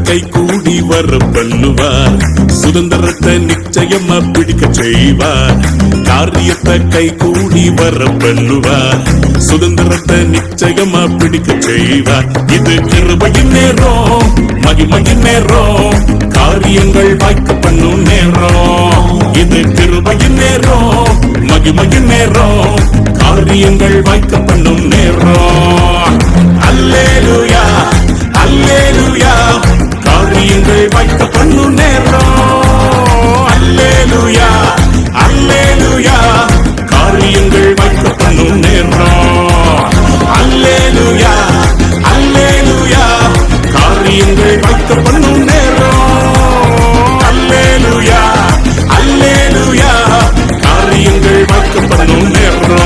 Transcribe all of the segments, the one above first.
கை கூடி வர பண்ணுவார். சுதந்திரத்தை நிச்சயமா பிடிக்க செய்வார். காரியத்தை கை கூடி வர பண்ணுவார். சுதந்திரத்தை நிச்சயமா பிடிக்க செய்வார். இது கிருபையின் நேரம், மகிமையின் நேரம், காரியங்கள் வாய்க்க பண்ணும் நேரம். இது கிருபையின் நேரம், மகிமையின் நேரம், காரியங்கள் வாய்க்க பண்ணும் நேரம். அல்லேலூயா அல்லேலூயா, காரியங்கள் வாய்க்க பண்ணும் நேரம். அல்லேலூயா அல்லேலூயா, காரியங்கள் வாய்க்க பண்ணும் நேரம். அல்லேலூயா அல்லேலூயா, காரியங்கள் வாய்க்க பண்ணும் நேரம். அல்லேலூயா அல்லேலூயா, காரியங்கள் வாய்க்க பண்ணும் நேரம்.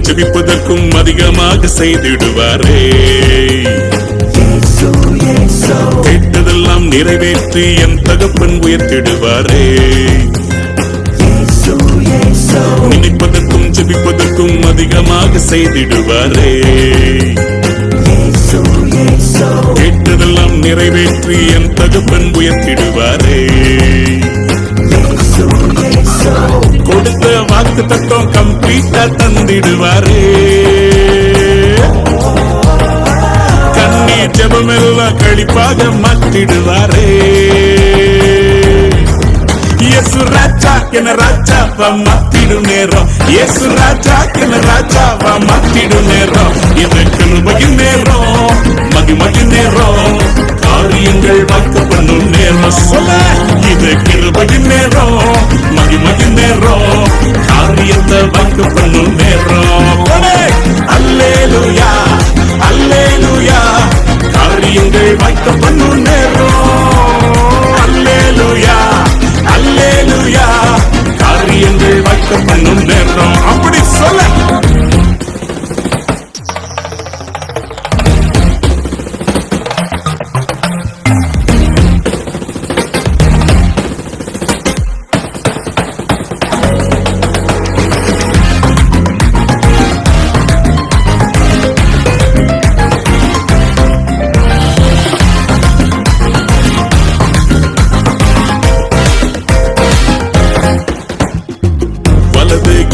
ஜெபிப்பதற்கும் அதிகமாக செய்திடுவாரே. கேட்டதெல்லாம் நிறைவேற்றி என் தகப்பன் உயர்த்திடுவாரே. நினைப்பதற்கும் ஜெபிப்பதற்கும் அதிகமாக செய்திடுவாரே. கேட்டதெல்லாம் நிறைவேற்றி என் தகப்பன் உயர்த்திடுவாரே. கொடுத்த வாக்கு தத்துவம் கம்ப்ளீட்டா தந்திடுவாரே. கண்ணீர் ஜெபமெல்லாம் கழிப்பாக மாற்றிடுவாரே. இயேசு ராஜா என ராஜாவா மாத்திடும் நேரம். இயேசு ராஜா என ராஜாவா மாத்திடும் நேரம். இது கிருபையின் நேரம், மகிமையின் நேரம், காரியங்கள் வாய்க்க பண்ணும் நேரம். சொல்ல, இது கிருபையின் நேரம், மகிமையின் நேரம், காரியத்தை வாய்க்க பண்ணும் நேரம். அல்லேலூயா அல்லேலூயா, காரியங்கள் வாய்க்க பண்ணும் நேரம். அல்லேலூயா அல்லேலூயா, காரியங்கள் வாய்க்க பண்ணும் நேரம். அப்படி சொல்ல.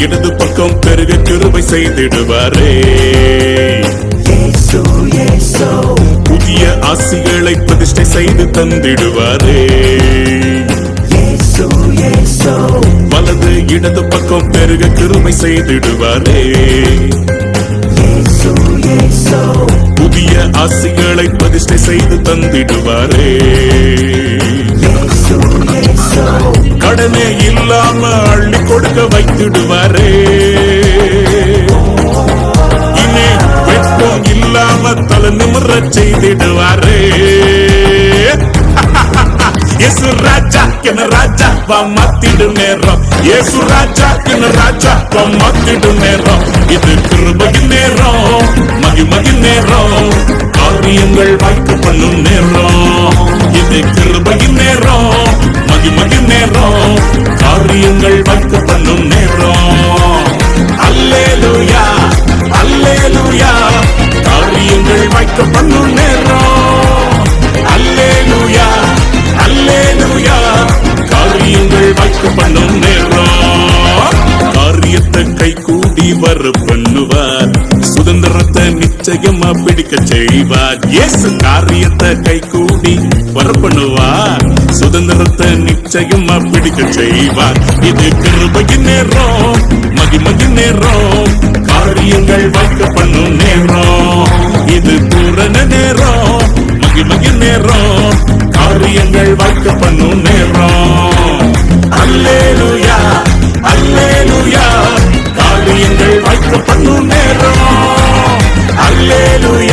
இடது பக்கம் பெருக கிருபை செய்திடுவாரே. புதிய ஆசிகளை பிரதிஷ்டை செய்து தந்திடுவாரே. வலது இடது பக்கம் பெருக கிருபை செய்திடுவாரே. புதிய ஆசிகளை பிரதிஷ்டை செய்து தந்திடுவாரே. கடனே இல்லாம அள்ளி கொடுக்க வைத்திடுவாரே. இனி வெட்கம் இல்லாம தலை நிமிர செய்திடுவாரே. இயேசு ராஜா என ராஜாவா மாத்திடும் நேரம். இயேசு ராஜா என ராஜாவா மாத்திடும் நேரம். இது கிருபையின் நேரம், மகிமையின் நேரம், காரியங்கள் வாய்க்க பண்ணும் நேரம். இது கிருபையின் நேரம், மகிமையின் நேரம், காரியங்கள் வாய்க்க பண்ணும் நேரம். அல்லேலூயா அல்லேலூயா, காரியங்கள் வாய்க்க பண்ணும் நேரம். அல்லேலூயா அல்லேலூயா, காரியங்கள் வாய்க்க பண்ணும் நேரம். காரியத்தை கை கூடி வர பண்ணுவார். சுதந்திரத்தை நிச்சயமா பிடிக்க செய்வார். இயேசு காரியத்தை கை கூடி வர பண்ணுவார். சுதந்திரத்தை நிச்சயமா பிடிக்க செய்வார். இது கிருபையின் நேரம், மகிமையின் நேரம், காரியங்கள் வாய்க்க பண்ணும் நேரம். இது பூரண நேரம், மகிமையின் நேரம், காரியங்கள் வாய்க்க பண்ணும் நேரம். அல்லேலூயா அல்லேலூயா, காரியங்கள் வாய்க்க பண்ணும் நேரம். அல்லேலூயா